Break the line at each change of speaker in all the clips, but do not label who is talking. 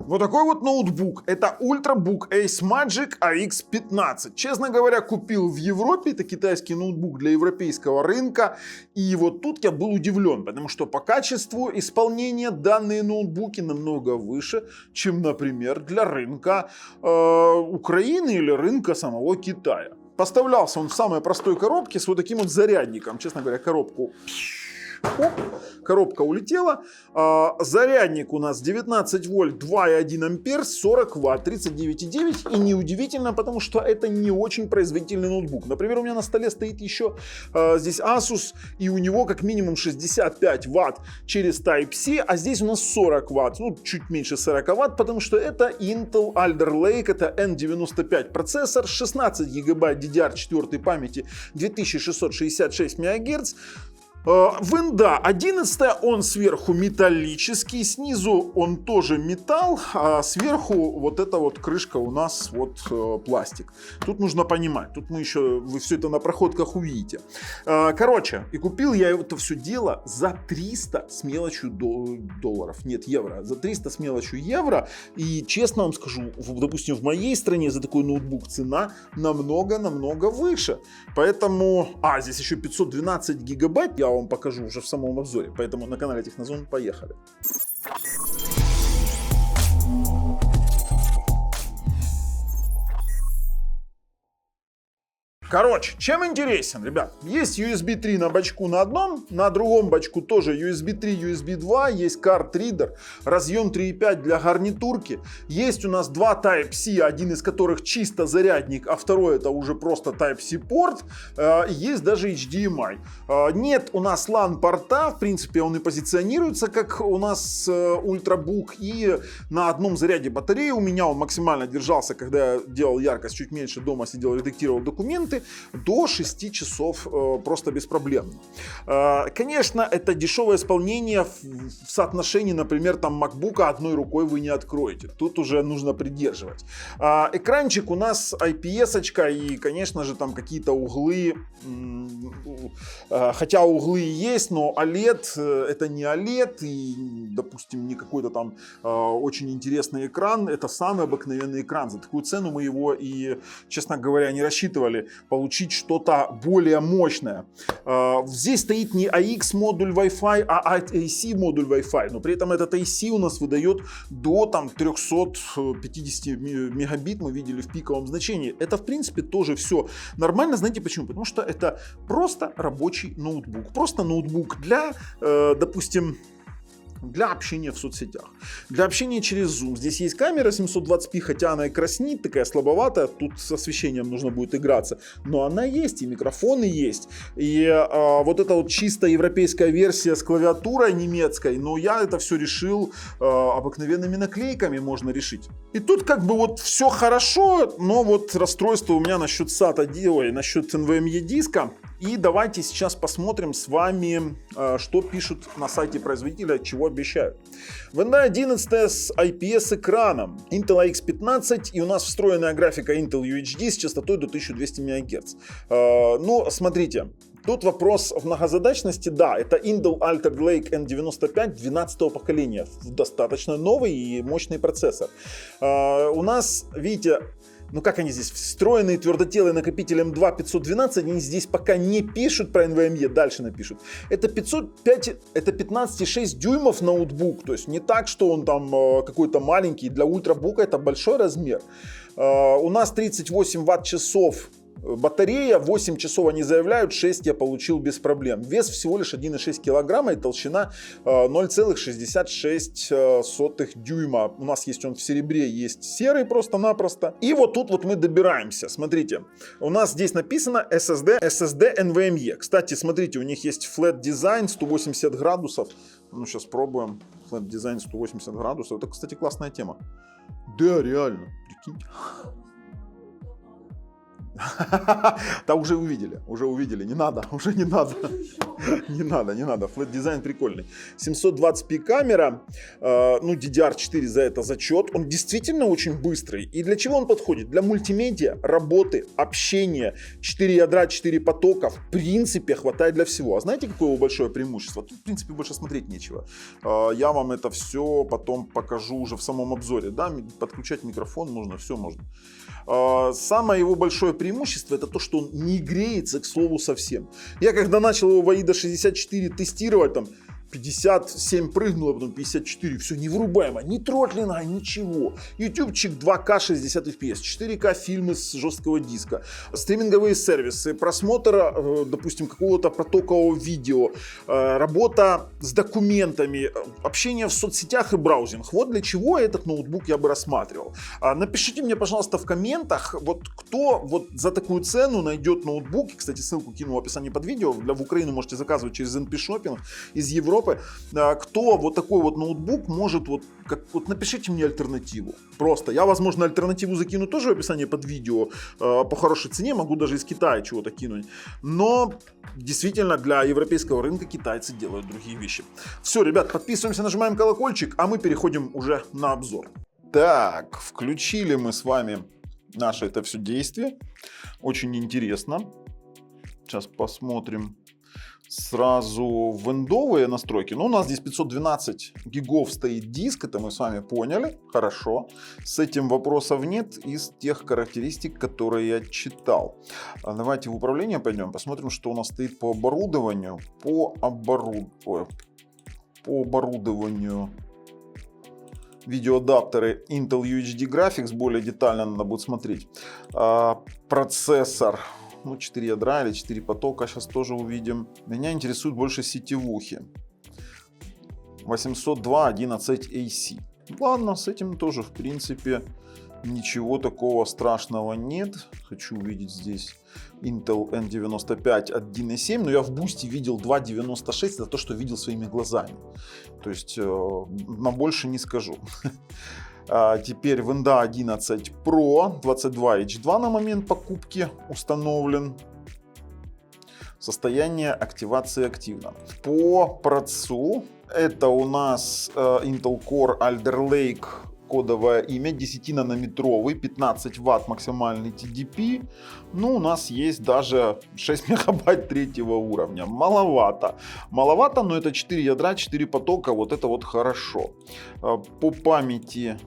Вот такой вот ноутбук. Это Ultrabook Ace Magic AX15. Честно говоря, купил в Европе. Это китайский ноутбук для европейского рынка. И вот тут я был удивлен, потому что по качеству исполнения данные ноутбуки намного выше, чем, например, для рынка Украины или рынка самого Китая. Поставлялся он в самой простой коробке с вот таким вот зарядником. Честно говоря, оп, коробка улетела. Зарядник у нас 19 вольт, 2,1 ампер, 40 ватт, 39,9. И неудивительно, потому что это не очень производительный ноутбук. Например, у меня на столе стоит еще здесь Asus, и у него как минимум 65 ватт через Type-C, а здесь у нас 40 ватт, ну чуть меньше 40 ватт, потому что это Intel Alder Lake, это N95 процессор, 16 гигабайт DDR4 памяти, 2666 МГц. Винда 11, он сверху металлический, снизу он тоже металл, а сверху вот эта вот крышка у нас вот пластик. Тут нужно понимать, тут мы еще, вы все это на проходках увидите. Короче, и купил я это все дело за 300 с мелочью долларов, нет, евро, за 300 с мелочью евро. И честно вам скажу, допустим, в моей стране за такой ноутбук цена намного выше. Поэтому, здесь еще 512 гигабайт, я вам покажу уже в самом обзоре, поэтому на канале Технозон поехали. Короче, чем интересен, ребят? Есть USB 3 на бачку на одном, на другом бачку тоже USB 3, USB 2, есть карт-ридер, разъем 3.5 для гарнитурки. Есть у нас два Type-C, один из которых чисто зарядник, а второй это уже просто Type-C порт. Есть даже HDMI. Нет у нас LAN-порта, в принципе он и позиционируется как у нас Ultrabook. И на одном заряде батареи у меня он максимально держался, когда я делал яркость чуть меньше, дома сидел, редактировал документы, до 6 часов просто беспроблемно. Конечно, это дешевое исполнение в соотношении, например, там MacBook одной рукой вы не откроете. Тут уже нужно придерживать. Экранчик у нас IPS-очка и, конечно же, там какие-то углы, хотя углы есть, но OLED это не OLED и, допустим, не какой-то там очень интересный экран. Это самый обыкновенный экран. За такую цену мы его и, честно говоря, не рассчитывали получить что-то более мощное. Здесь стоит не AX модуль Wi-Fi, а AC модуль Wi-Fi, но при этом этот AC у нас выдает до там 350 мегабит, мы видели в пиковом значении. Это в принципе тоже все нормально. Знаете почему? Потому что это просто рабочий ноутбук. Просто ноутбук для, допустим, для общения в соцсетях, для общения через Zoom. Здесь есть камера 720p, хотя она и краснит, такая слабоватая, тут с освещением нужно будет играться, но она есть, и микрофоны есть, и вот эта вот чисто европейская версия с клавиатурой немецкой, но я это все решил обыкновенными наклейками можно решить. И тут как бы вот все хорошо, но вот расстройство у меня насчет SATA, насчет NVMe диска. И давайте сейчас посмотрим с вами, что пишут на сайте производителя, чего обещают. Винда 11 с IPS экраном, Intel AX15, и у нас встроенная графика Intel UHD с частотой до 1200 МГц. Ну, смотрите. Тут вопрос в многозадачности. Да, это Intel Alder Lake N95 12-го поколения. Достаточно новый и мощный процессор. У нас, видите, ну как они здесь, встроенные твердотелый накопитель M2 512, они здесь пока не пишут про NVMe, дальше напишут. Это 505, это 15,6 дюймов ноутбук, то есть не так, что он там какой-то маленький, для ультрабука это большой размер. У нас 38 ватт-часов батарея, 8 часов они заявляют, 6 я получил без проблем. Вес всего лишь 1,6 килограмма и толщина 0,66 дюйма. У нас есть он в серебре, есть серый просто-напросто. И вот тут вот мы добираемся. Смотрите, у нас здесь написано SSD NVMe. Кстати, смотрите, у них есть Flat Design 180 градусов. Ну, сейчас пробуем. Flat Design 180 градусов. Это, кстати, классная тема. Да, реально. Прикинь. Да уже увидели, не надо, уже не надо. Не надо, флэт дизайн прикольный. 720p камера, ну DDR4 за это зачет, он действительно очень быстрый. И для чего он подходит? Для мультимедиа, работы, общения, 4 ядра, 4 потока, в принципе хватает для всего. А знаете, какое его большое преимущество? Тут в принципе больше смотреть нечего. Я вам это все потом покажу уже в самом обзоре, да, подключать микрофон можно, все можно. Самое его большое преимущество — это то, что он не греется, к слову, совсем. Я когда начал его в AIDA 64 тестировать, там 57 прыгнуло, потом 54, все невырубаемо, ни тротлинга, ничего. Ютубчик 2К 60 FPS, 4К фильмы с жесткого диска, стриминговые сервисы, просмотр, допустим, какого-то потокового видео, работа с документами, общение в соцсетях и браузинг. Вот для чего этот ноутбук я бы рассматривал. Напишите мне, пожалуйста, в комментах, вот кто вот за такую цену найдет ноутбук. Кстати, ссылку кину в описании под видео. В Украину можете заказывать через NP Shopping из Европы. Кто вот такой вот ноутбук может, вот напишите мне альтернативу. Просто. Я, возможно, альтернативу закину тоже в описании под видео. По хорошей цене могу даже из Китая чего-то кинуть. Но действительно для европейского рынка китайцы делают другие вещи. Все, ребят, подписываемся, нажимаем колокольчик, а мы переходим уже на обзор. Так, включили мы с вами наше это все действие. Очень интересно. Сейчас посмотрим сразу виндовые настройки. Ну, у нас здесь 512 гигов стоит диск, это мы с вами поняли. Хорошо. С этим вопросов нет из тех характеристик, которые я читал. Давайте в управление пойдем, посмотрим, что у нас стоит по оборудованию. По оборудованию. Видеоадаптеры Intel UHD Graphics, более детально надо будет смотреть. Процессор. Ну, 4 ядра или 4 потока, сейчас тоже увидим. Меня интересуют больше сетевухи. 802.11ac. Ладно, с этим тоже, в принципе, ничего такого страшного нет. Хочу увидеть здесь Intel N95 1.7, но я в бусте видел 2.96, это то, что видел своими глазами. То есть, на больше не скажу. Теперь Windows 11 Pro 22H2 на момент покупки установлен. Состояние активации активно. По процессу это у нас Intel Core Alder Lake, кодовое имя, 10-нанометровый, 15 Вт максимальный TDP. Ну, у нас есть даже 6 мегабайт третьего уровня. Маловато. Маловато, но это 4 ядра, 4 потока, вот это вот хорошо. По памяти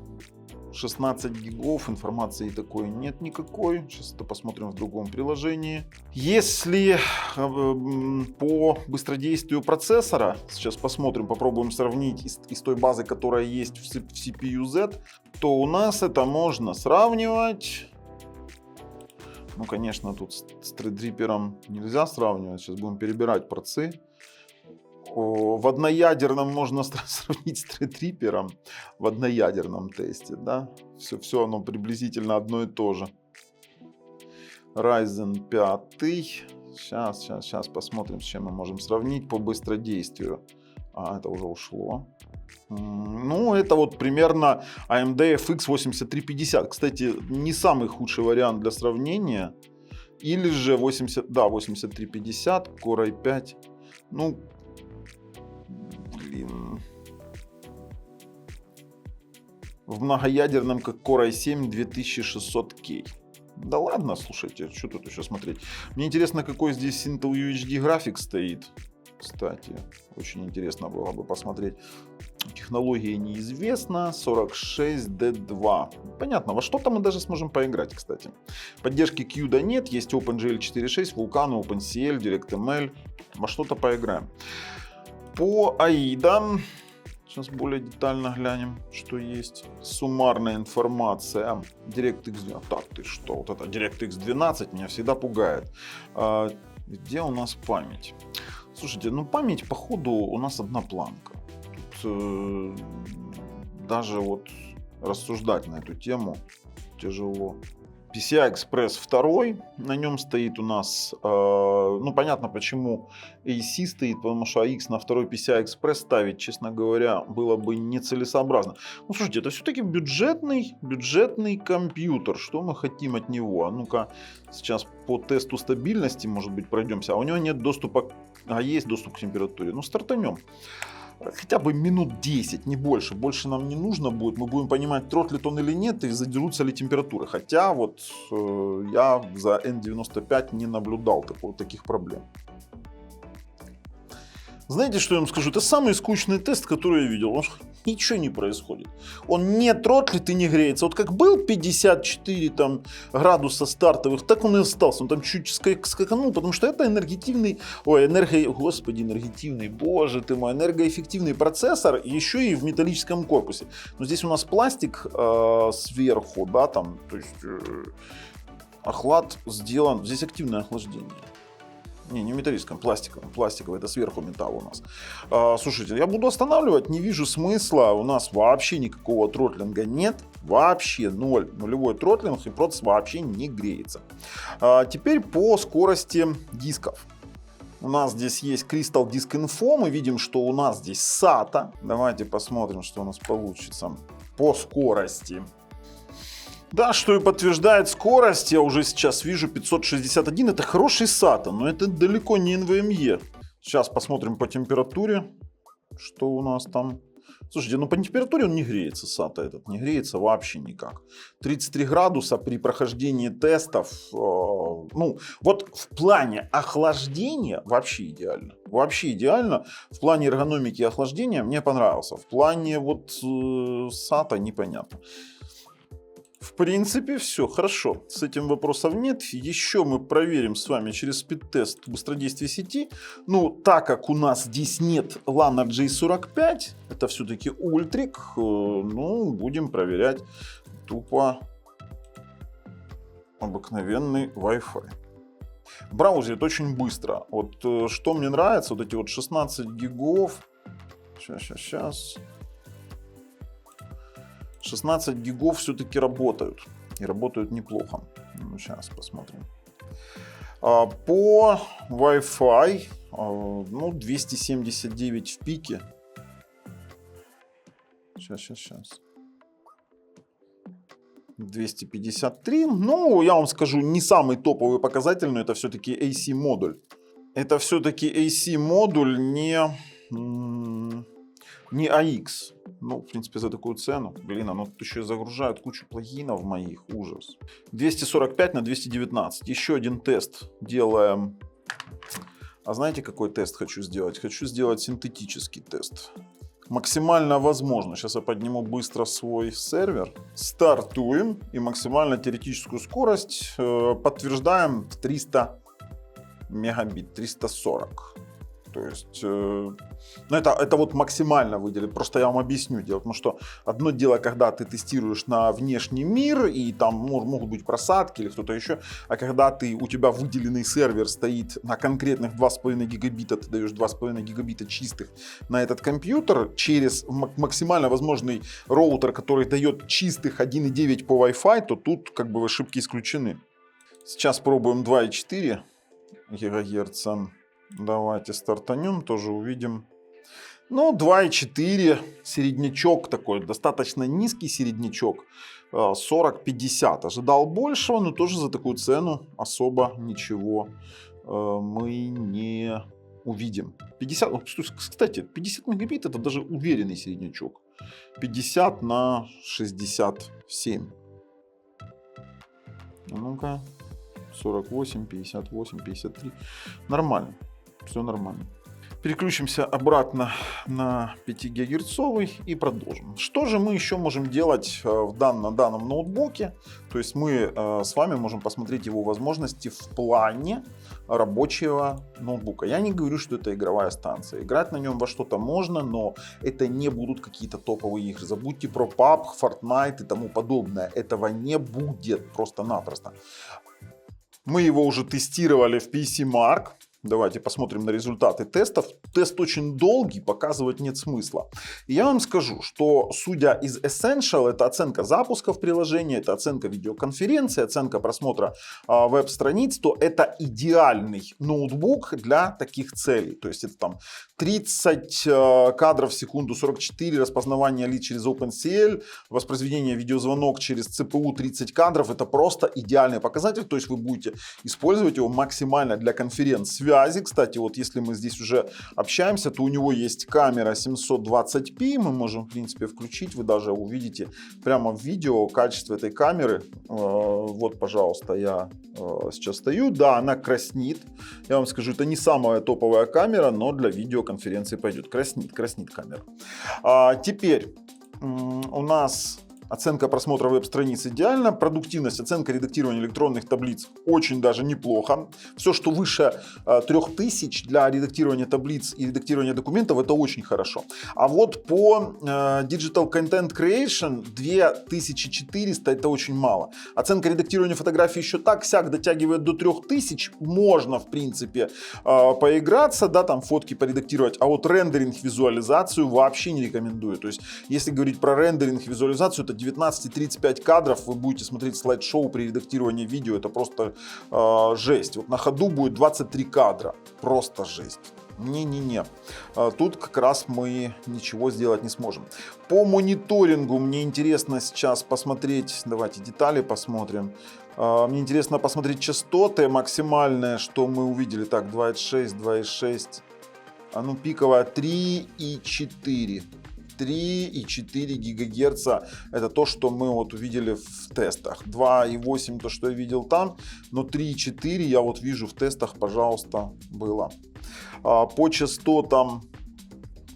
16 гигов, информации такой нет никакой. Сейчас это посмотрим в другом приложении. Если по быстродействию процессора, сейчас посмотрим, попробуем сравнить из той базы, которая есть в CPU-Z, то у нас это можно сравнивать. Ну, конечно, тут с Threadripper нельзя сравнивать. Сейчас будем перебирать порции. В одноядерном можно сравнить с Threadripper в одноядерном тесте, да? Все оно приблизительно одно и то же. Ryzen 5. Сейчас посмотрим, с чем мы можем сравнить по быстродействию. Это уже ушло. Ну, это вот примерно AMD FX 8350. Кстати, не самый худший вариант для сравнения. Или же 8350, Core i5. Ну, в многоядерном, как Core i7 2600K. Да ладно, слушайте, что тут еще смотреть. Мне интересно, какой здесь Intel UHD Graphics стоит. Кстати, очень интересно было бы посмотреть. Технология неизвестна. 46D2. Понятно, во что-то мы даже сможем поиграть, кстати. Поддержки CUDA нет. Есть OpenGL 4.6, Vulkan, OpenCL, DirectML. Во что-то поиграем. По AIDA. Сейчас более детально глянем, что есть. Суммарная информация. DirectX 12. Так, ты что? Вот это DirectX 12 меня всегда пугает. Где у нас память? Слушайте, ну память, походу, у нас одна планка. Тут даже вот рассуждать на эту тему тяжело. PCI-Express 2, на нем стоит у нас, ну понятно почему AC стоит, потому что AX на второй PCI-Express ставить, честно говоря, было бы нецелесообразно. Ну слушайте, это все-таки бюджетный компьютер, что мы хотим от него? А ну-ка, сейчас по тесту стабильности, может быть, пройдемся, а у него нет доступа, а есть доступ к температуре, ну стартанем. Хотя бы минут 10, не больше. Больше нам не нужно будет. Мы будем понимать, тротлит он или нет, и задерутся ли температуры. Хотя вот я за N95 не наблюдал таких проблем. Знаете, что я вам скажу? Это самый скучный тест, который я видел. Ничего не происходит. Он не тротлит и не греется. Вот как был 54 там, градуса стартовых, так он и остался. Он там чуть скаканул, потому что это энергоэффективный, боже ты мой, энергоэффективный процессор, еще и в металлическом корпусе. Но здесь у нас пластик сверху, да, там, то есть охлад сделан, здесь активное охлаждение. Не металлическом, пластиковый, это сверху металл у нас. Слушайте, я буду останавливать, не вижу смысла, у нас вообще никакого тротлинга нет, вообще нулевой тротлинг, и процесс вообще не греется. Теперь по скорости дисков. У нас здесь есть Crystal Disk Info, мы видим, что у нас здесь SATA. Давайте посмотрим, что у нас получится по скорости. Да, что и подтверждает скорость, я уже сейчас вижу 561, это хороший SATA, но это далеко не NVMe. Сейчас посмотрим по температуре, что у нас там. Слушайте, ну по температуре он не греется, SATA этот, не греется вообще никак. 33 градуса при прохождении тестов, ну вот в плане охлаждения вообще идеально. Вообще идеально, в плане эргономики и охлаждения мне понравился, в плане вот SATA непонятно. В принципе, все хорошо. С этим вопросов нет. Еще мы проверим с вами через спид-тест быстродействие сети. Ну, так как у нас здесь нет LAN RJ45, это все-таки ультрик, ну, будем проверять тупо обыкновенный Wi-Fi. Браузерит очень быстро. Вот что мне нравится, вот эти вот 16 гигов. Сейчас. 16 гигов все-таки работают. И работают неплохо. Ну, сейчас посмотрим. По Wi-Fi, ну, 279 в пике. Сейчас. 253. Ну, я вам скажу, не самый топовый показатель, но это все-таки AC модуль. Это все-таки AC модуль, не AX. Ну, в принципе, за такую цену. Блин, оно тут еще и загружает кучу плагинов моих. Ужас. 245 на 219. Еще один тест делаем. А знаете, какой тест хочу сделать? Хочу сделать синтетический тест. Максимально возможно. Сейчас я подниму быстро свой сервер. Стартуем. И максимально теоретическую скорость подтверждаем в 300 мегабит. 340. То есть, ну это вот максимально выделить. Просто я вам объясню. Дело в том, что одно дело, когда ты тестируешь на внешний мир, и там могут быть просадки или кто-то еще, а когда у тебя выделенный сервер стоит на конкретных 2,5 гигабита, ты даешь 2,5 гигабита чистых на этот компьютер через максимально возможный роутер, который дает чистых 1,9 по Wi-Fi, то тут как бы ошибки исключены. Сейчас пробуем 2,4 ГГц. Давайте стартанем, тоже увидим. Ну, 2,4 середнячок такой, достаточно низкий середнячок. 40-50. Ожидал большего, но тоже за такую цену особо ничего мы не увидим. 50, кстати, 50 мегабит это даже уверенный середнячок. 50 на 67. Ну-ка. 48, 58, 53. Нормально. Все нормально. Переключимся обратно на 5 гигагерцовый и продолжим. Что же мы еще можем делать на данном ноутбуке? То есть мы с вами можем посмотреть его возможности в плане рабочего ноутбука. Я не говорю, что это игровая станция. Играть на нем во что-то можно, но это не будут какие-то топовые игры. Забудьте про PUBG, Fortnite и тому подобное. Этого не будет просто-напросто. Мы его уже тестировали в PCMark. Давайте посмотрим на результаты тестов. Тест очень долгий, показывать нет смысла. И я вам скажу, что судя из Essential, это оценка запусков приложения, это оценка видеоконференции, оценка просмотра веб-страниц, то это идеальный ноутбук для таких целей. То есть это там 30 кадров в секунду, 44 распознавания лиц через OpenCL, воспроизведение видеозвонок через CPU 30 кадров. Это просто идеальный показатель. То есть вы будете использовать его максимально для конференц-связи. Кстати, вот если мы здесь уже общаемся, то у него есть камера 720p. Мы можем, в принципе, включить. Вы даже увидите прямо в видео качество этой камеры. Вот, пожалуйста, я сейчас стою. Да, она краснит. Я вам скажу, это не самая топовая камера, но для видеоконференции пойдет. Краснит камера. Теперь у нас оценка просмотра веб-страниц идеальна. Продуктивность, оценка редактирования электронных таблиц очень даже неплохо. Все, что выше 3000 для редактирования таблиц и редактирования документов, это очень хорошо. А вот по Digital Content Creation 2400 это очень мало. Оценка редактирования фотографий еще так-сяк дотягивает до 3000. Можно, в принципе, поиграться, да, там фотки поредактировать. А вот рендеринг, визуализацию вообще не рекомендую. То есть, если говорить про рендеринг, визуализацию, это 19-35 кадров, вы будете смотреть слайд-шоу при редактировании видео, это просто жесть. Вот на ходу будет 23 кадра, просто жесть. Не-не-не, тут как раз мы ничего сделать не сможем. По мониторингу мне интересно сейчас посмотреть, давайте детали посмотрим. Мне интересно посмотреть частоты максимальные, что мы увидели. Так, 2.6, 2.6, а ну пиковая 3.4. 3,4 ГГц это то, что мы вот увидели в тестах. 2,8 то, что я видел там, но 3,4 я вот вижу в тестах, пожалуйста, было. По частотам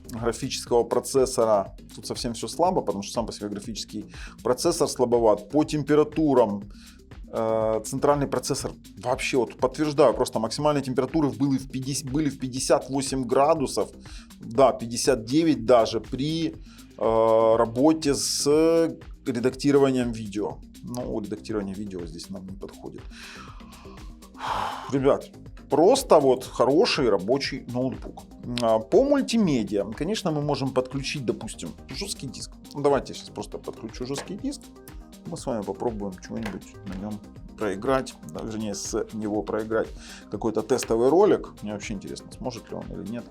графического процессора тут совсем все слабо, потому что сам по себе графический процессор слабоват. По температурам центральный процессор вообще, вот подтверждаю, просто максимальные температуры были в 58 градусов, да, 59 даже при работе с редактированием видео. Ну, редактирование видео здесь нам не подходит. Ребят, просто вот хороший рабочий ноутбук. По мультимедиа, конечно, мы можем подключить, допустим, жесткий диск. Давайте я сейчас просто подключу жесткий диск. Мы с вами попробуем чего-нибудь на нем проиграть, вернее, с него проиграть какой-то тестовый ролик. Мне вообще интересно, сможет ли он или нет.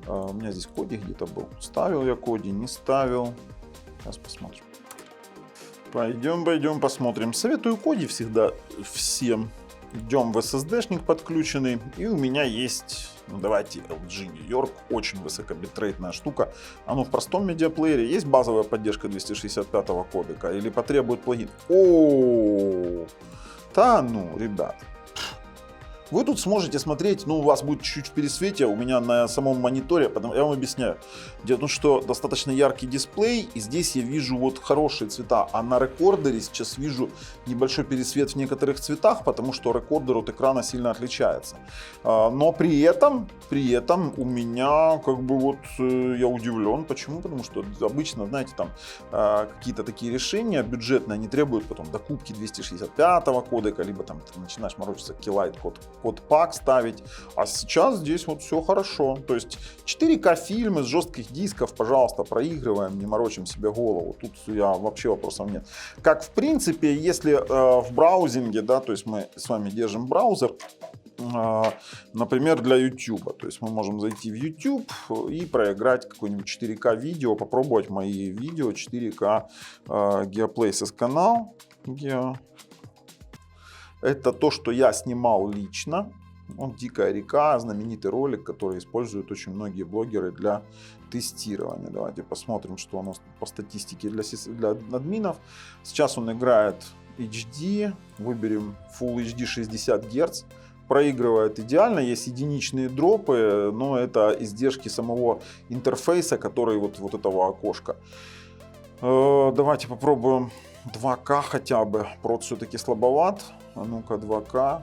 У меня здесь Коди где-то был. Ставил я Коди, не ставил. Сейчас посмотрим. Пойдем посмотрим. Советую Коди всегда всем. Идем в SSD-шник подключенный. И у меня есть, ну давайте, LG New York. Очень высокобитрейтная штука. Оно в простом медиаплеере. Есть базовая поддержка 265 кодека. Или потребует плагин. О, да ну, ребят. Вы тут сможете смотреть, ну у вас будет чуть-чуть в пересвете, у меня на самом мониторе, я вам объясняю. Дело в том, что достаточно яркий дисплей, и здесь я вижу вот хорошие цвета, а на рекордере сейчас вижу небольшой пересвет в некоторых цветах, потому что рекордер от экрана сильно отличается. Но при этом у меня как бы вот я удивлен. Почему? Потому что обычно, знаете, там какие-то такие решения бюджетные, они требуют потом докупки 265 кодека, либо там ты начинаешь морочиться Keylight код пак ставить, а сейчас здесь вот все хорошо. То есть 4К фильмы с жестких дисков, пожалуйста, проигрываем, не морочим себе голову. Тут вообще вопросов нет. Как в принципе, если в браузинге, да, то есть мы с вами держим браузер, например, для YouTube. То есть мы можем зайти в YouTube и проиграть какое-нибудь 4К видео, попробовать мои видео 4К GeoPlaces канал. Это то, что я снимал лично. Вот «Дикая река», знаменитый ролик, который используют очень многие блогеры для тестирования. Давайте посмотрим, что у нас по статистике для админов. Сейчас он играет HD. Выберем Full HD 60 Гц. Проигрывает идеально, есть единичные дропы, но это издержки самого интерфейса, который вот этого окошка. Давайте попробуем 2К хотя бы. Прот все-таки слабоват. А ну-ка, 2К.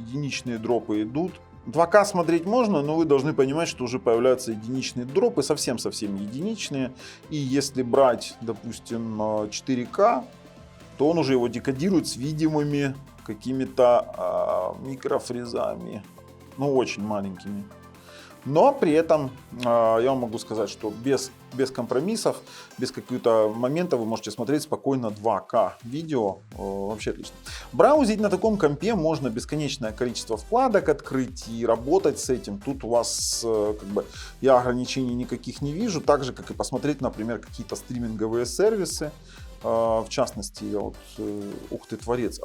Единичные дропы идут. 2К смотреть можно, но вы должны понимать, что уже появляются единичные дропы, совсем единичные. И если брать, допустим, 4К, то он уже его декодирует с видимыми какими-то микрофрезами, ну очень маленькими. Но при этом я вам могу сказать, что без компромиссов, без каких-то моментов вы можете смотреть спокойно 2К видео. Вообще отлично. Браузить на таком компе можно бесконечное количество вкладок открыть и работать с этим. Тут у вас я ограничений никаких не вижу. Так же, как и посмотреть, например, какие-то стриминговые сервисы. В частности, ух ты, Творец.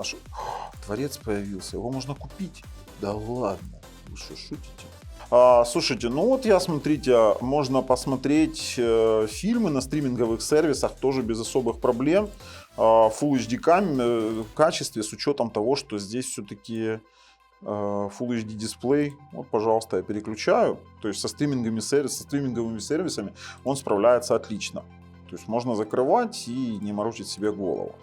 Творец появился, его можно купить. Да ладно, вы что, шутите? Слушайте, ну вот смотрите, можно посмотреть фильмы на стриминговых сервисах тоже без особых проблем. Full HD качестве, с учетом того, что здесь все-таки Full HD дисплей. Вот, пожалуйста, я переключаю. То есть со стриминговыми сервисами он справляется отлично. То есть можно закрывать и не морочить себе голову.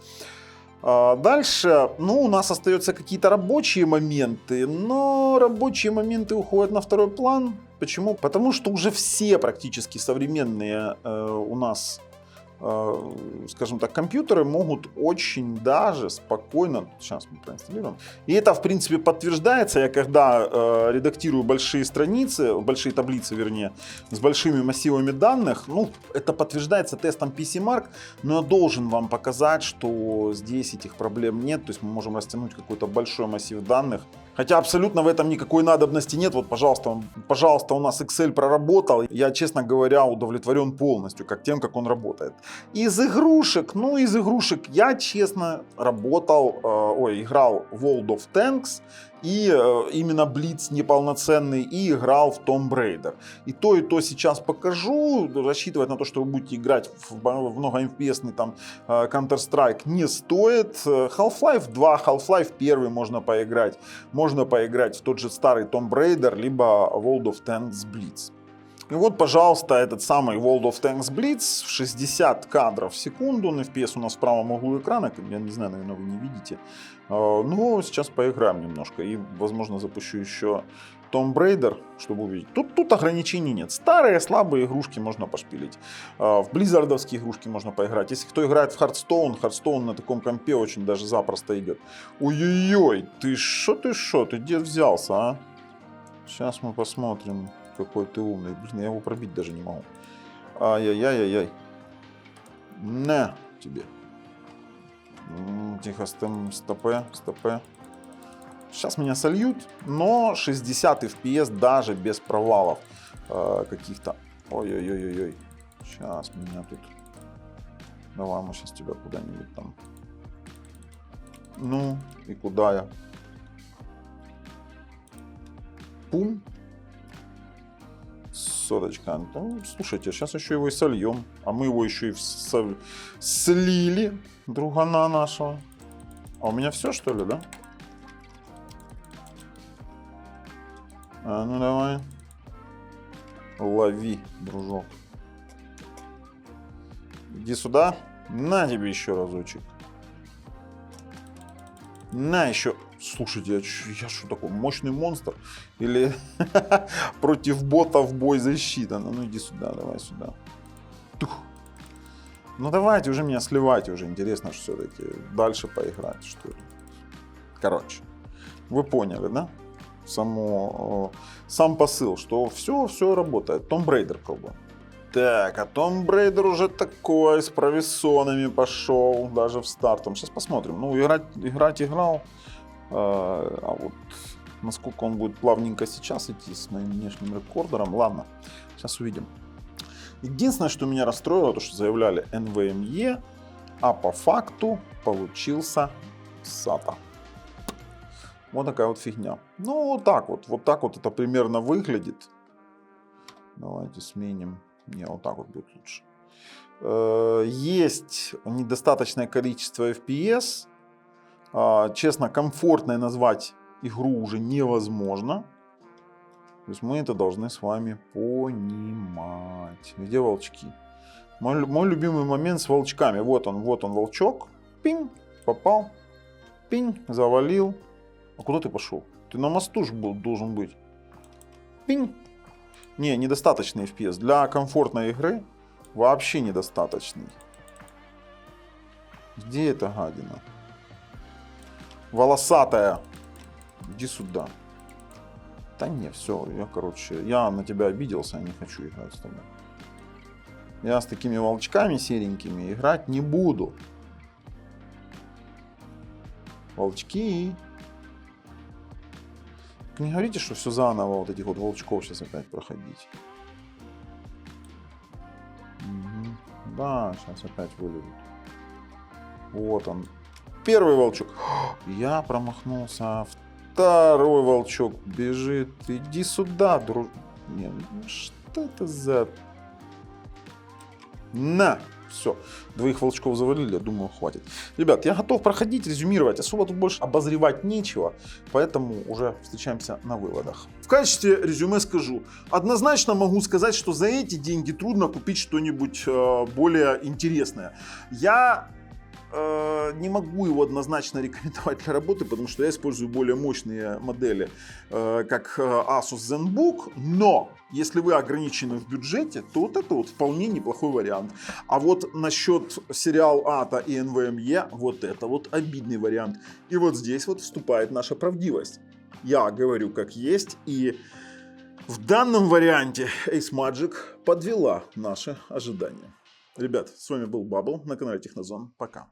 Дальше, у нас остаются какие-то рабочие моменты, но рабочие моменты уходят на второй план. Почему? Потому что уже все практически современные у нас, скажем так, компьютеры могут очень даже спокойно, сейчас мы проинсталируем, и это в принципе подтверждается, я когда редактирую большие страницы, большие таблицы вернее, с большими массивами данных, это подтверждается тестом PCMark, но я должен вам показать, что здесь этих проблем нет, то есть мы можем растянуть какой-то большой массив данных. Хотя абсолютно в этом никакой надобности нет. Вот, пожалуйста, у нас Excel проработал. Я, честно говоря, удовлетворен полностью, тем, как он работает. Из игрушек я, честно, играл в World of Tanks. И именно Blitz неполноценный, и играл в Tomb Raider. И то сейчас покажу. Рассчитывать на то, что вы будете играть в много-FPS там Counter-Strike не стоит. Half-Life 2, Half-Life 1 можно поиграть. Можно поиграть в тот же старый Tomb Raider, либо World of Tanks Blitz. И вот, пожалуйста, этот самый World of Tanks Blitz в 60 кадров в секунду. На FPS у нас в правом углу экрана, я не знаю, наверное, вы не видите. Но сейчас поиграем немножко и, возможно, запущу еще Tomb Raider, чтобы увидеть. Тут ограничений нет. Старые, слабые игрушки можно пошпилить. В близзардовские игрушки можно поиграть. Если кто играет в Hearthstone на таком компе очень даже запросто идет. Ой-ой-ой, ты шо, ты где взялся, а? Сейчас мы посмотрим. Какой ты умный. Блин, я его пробить даже не могу. Ай-яй-яй-яй-яй. На тебе. Тихо, стопе. Сейчас меня сольют, но 60 FPS даже без провалов каких-то. Ой-ой-ой-ой. Сейчас меня тут... Давай мы сейчас тебя куда-нибудь там. Ну, и куда я? Пум. Соточка. Слушайте, сейчас еще его и сольем. А мы его еще и слили, другана нашего. А у меня все, что ли, да? Ну давай. Лови, дружок. Иди сюда. На тебе еще разочек. На еще. Слушайте, я что такой, мощный монстр? Или против ботов бой защита? Ну иди сюда, давай сюда. Тух. Ну давайте уже меня сливайте, уже интересно все-таки дальше поиграть, что ли. Короче, вы поняли, да? Сам посыл, что все работает. Tomb Raider пробуем. Так, а Tomb Raider уже такой, с провисонами пошел, даже в стартом. Сейчас посмотрим. Ну, играть играл. А вот насколько он будет плавненько сейчас идти с моим внешним рекордером, ладно, сейчас увидим. Единственное, что меня расстроило, то что заявляли NVMe, а по факту получился SATA. Вот такая вот фигня. Ну, вот так вот это примерно выглядит. Давайте сменим. Не, вот так вот будет лучше. Есть недостаточное количество FPS. Честно, комфортной назвать игру уже невозможно. То есть мы это должны с вами понимать. Где волчки? Мой любимый момент с волчками. Вот он волчок. Пинь, попал. Пинь, завалил. А куда ты пошел? Ты на мосту же должен быть. Пинь. Не, недостаточный FPS. Для комфортной игры вообще недостаточный. Где эта гадина? волосатая. Иди сюда. Да не, все, я на тебя обиделся, я не хочу играть с тобой. Я с такими волчками серенькими играть не буду. Волчки. Не говорите, что все заново вот этих вот волчков сейчас опять проходить. Угу. Да, сейчас опять вылезут. Вот он. Первый волчок. Я промахнулся. Второй волчок бежит. Иди сюда, друг. Не, что это за... На! Все. Двоих волчков завалили, я думаю, хватит. Ребят, я готов проходить, резюмировать. Особо тут больше обозревать нечего. Поэтому уже встречаемся на выводах. В качестве резюме скажу. Однозначно могу сказать, что за эти деньги трудно купить что-нибудь более интересное. Я не могу его однозначно рекомендовать для работы, потому что я использую более мощные модели, как Asus ZenBook, но если вы ограничены в бюджете, то вот это вот вполне неплохой вариант. А вот насчет сериал ATA и NVMe, вот это вот обидный вариант. И вот здесь вот вступает наша правдивость. Я говорю как есть, и в данном варианте Ace Magic подвела наши ожидания. Ребят, с вами был Бабл на канале Технозон. Пока.